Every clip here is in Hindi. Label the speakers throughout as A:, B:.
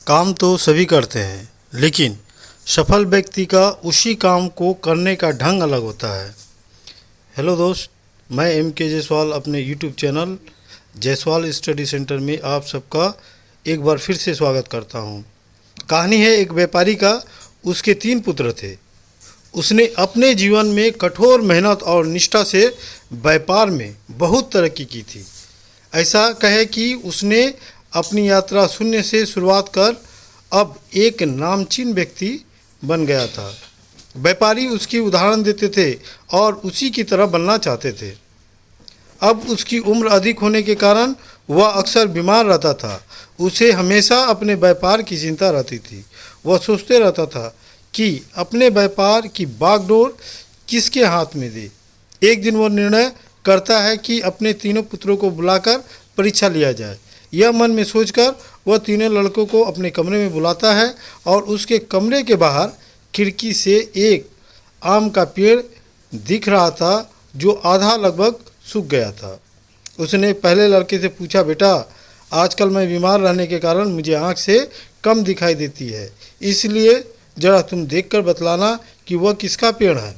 A: काम तो सभी करते हैं, लेकिन सफल व्यक्ति का उसी काम को करने का ढंग अलग होता है। हेलो दोस्त, मैं M.K. जायसवाल अपने YouTube channel Jaiswal study centre में आप सबका एक बार फिर से स्वागत करता हूं। कहानी है एक व्यापारी का। उसके 3 पुत्र थे। उसने अपने जीवन में कठोर मेहनत और निष्ठा से व्यापार में बहुत तरक्की की थी। ऐसा कहे कि उसने अपनी यात्रा शून्य से शुरुआत कर अब एक नामचीन व्यक्ति बन गया था। व्यापारी उसकी उदाहरण देते थे और उसी की तरह बनना चाहते थे। अब उसकी उम्र अधिक होने के कारण वह अक्सर बीमार रहता था। उसे हमेशा अपने व्यापार की चिंता रहती थी। वह सोचते रहता था कि अपने व्यापार की बागडोर किसके हाथ में दे। एक दिन वह निर्णय करता है कि अपने तीनों पुत्रों को बुलाकर परीक्षा लिया जाए। यह मन में सोचकर वह तीनों लड़कों को अपने कमरे में बुलाता है और उसके कमरे के बाहर खिड़की से एक आम का पेड़ दिख रहा था जो आधा लगभग सूख गया था। उसने पहले लड़के से पूछा, बेटा, आजकल मैं बीमार रहने के कारण मुझे आँख से कम दिखाई देती है, इसलिए ज़रा तुम देखकर बतलाना कि वह किसका पेड़ है।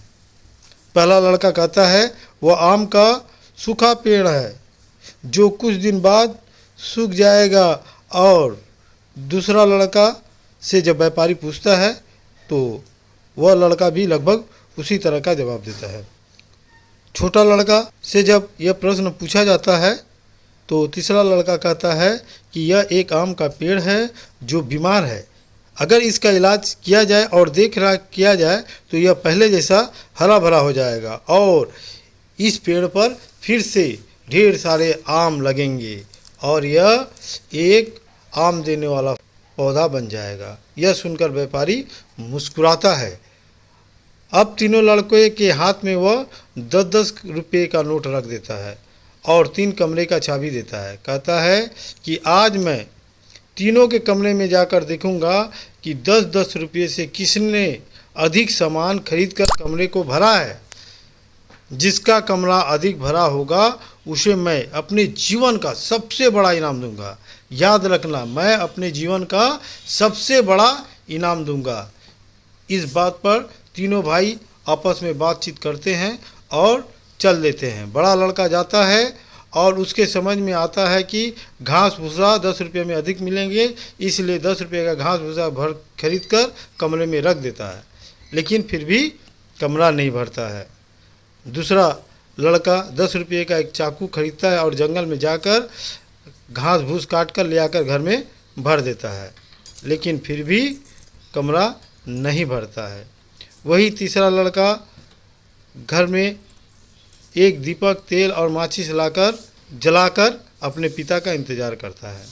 A: पहला लड़का कहता है, वह आम का सूखा पेड़ है जो कुछ दिन बाद सूख जाएगा। और दूसरा लड़का से जब व्यापारी पूछता है तो वह लड़का भी लगभग उसी तरह का जवाब देता है। छोटा लड़का से जब यह प्रश्न पूछा जाता है तो तीसरा लड़का कहता है कि यह एक आम का पेड़ है जो बीमार है। अगर इसका इलाज किया जाए और देख रेख किया जाए तो यह पहले जैसा हरा भरा हो जाएगा और इस पेड़ पर फिर से ढेर सारे आम लगेंगे और यह एक आम देने वाला पौधा बन जाएगा। यह सुनकर व्यापारी मुस्कुराता है। अब तीनों लड़कों के हाथ में वह 10-10 रुपये का नोट रख देता है और 3 कमरे का चाबी देता है। कहता है कि आज मैं तीनों के कमरे में जाकर देखूंगा कि 10-10 रुपये से किसने अधिक सामान खरीदकर कमरे को भरा है। जिसका कमरा अधिक भरा होगा उसे मैं अपने जीवन का सबसे बड़ा इनाम दूंगा। याद रखना, मैं अपने जीवन का सबसे बड़ा इनाम दूंगा। इस बात पर तीनों भाई आपस में बातचीत करते हैं और चल देते हैं। बड़ा लड़का जाता है और उसके समझ में आता है कि घास भूसा 10 रुपये में अधिक मिलेंगे, इसलिए 10 रुपये का घास भूसा भर खरीद कर कमरे में रख देता है, लेकिन फिर भी कमरा नहीं भरता है। दूसरा लड़का 10 रुपये का एक चाकू खरीदता है और जंगल में जाकर घास भूस काट कर ले आकर घर में भर देता है, लेकिन फिर भी कमरा नहीं भरता है। वही तीसरा लड़का घर में एक दीपक, तेल और माचिस लाकर जलाकर अपने पिता का इंतज़ार करता है।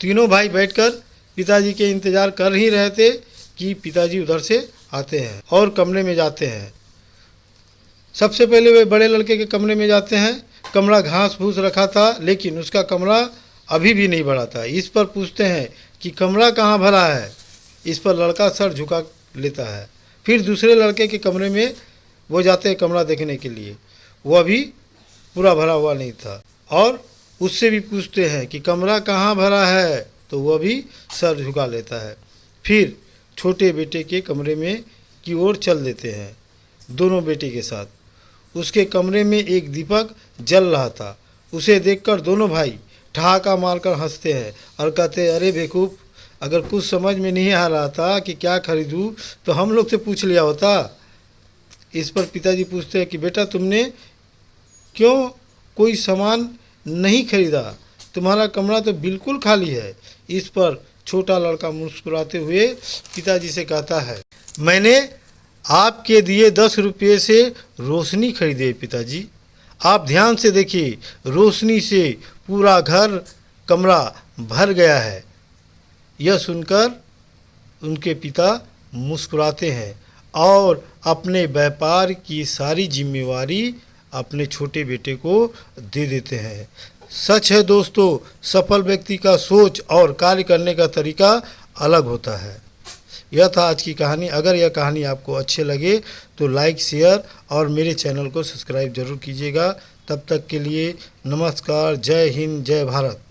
A: तीनों भाई बैठकर पिताजी के इंतज़ार कर ही रहे थे कि पिताजी उधर से आते हैं और कमरे में जाते हैं। सबसे पहले वे बड़े लड़के के कमरे में जाते हैं। कमरा घास फूस रखा था, लेकिन उसका कमरा अभी भी नहीं भरा था। इस पर पूछते हैं कि कमरा कहाँ भरा है। इस पर लड़का सर झुका लेता है। फिर दूसरे लड़के के कमरे में वो जाते हैं कमरा देखने के लिए। वह भी पूरा भरा हुआ नहीं था और उससे भी पूछते हैं कि कमरा कहाँ भरा है, तो वह भी सर झुका लेता है। फिर छोटे बेटे के कमरे में की ओर चल देते हैं, दोनों बेटे के साथ। उसके कमरे में एक दीपक जल रहा था। उसे देखकर दोनों भाई ठहाका मारकर हंसते हैं और कहते हैं, अरे बेवकूफ़, अगर कुछ समझ में नहीं आ रहा था कि क्या खरीदूं तो हम लोग से पूछ लिया होता। इस पर पिताजी पूछते हैं कि बेटा, तुमने क्यों कोई सामान नहीं खरीदा, तुम्हारा कमरा तो बिल्कुल खाली है। इस पर छोटा लड़का मुस्कुराते हुए पिताजी से कहता है, मैंने आपके दिए 10 रुपये से रोशनी खरीदे पिताजी। आप ध्यान से देखिए, रोशनी से पूरा घर कमरा भर गया है। यह सुनकर उनके पिता मुस्कुराते हैं और अपने व्यापार की सारी जिम्मेवारी अपने छोटे बेटे को दे देते हैं। सच है दोस्तों, सफल व्यक्ति का सोच और कार्य करने का तरीका अलग होता है। यह था आज की कहानी। अगर यह कहानी आपको अच्छे लगे तो लाइक, शेयर और मेरे चैनल को सब्सक्राइब जरूर कीजिएगा। तब तक के लिए नमस्कार। जय हिंद, जय भारत।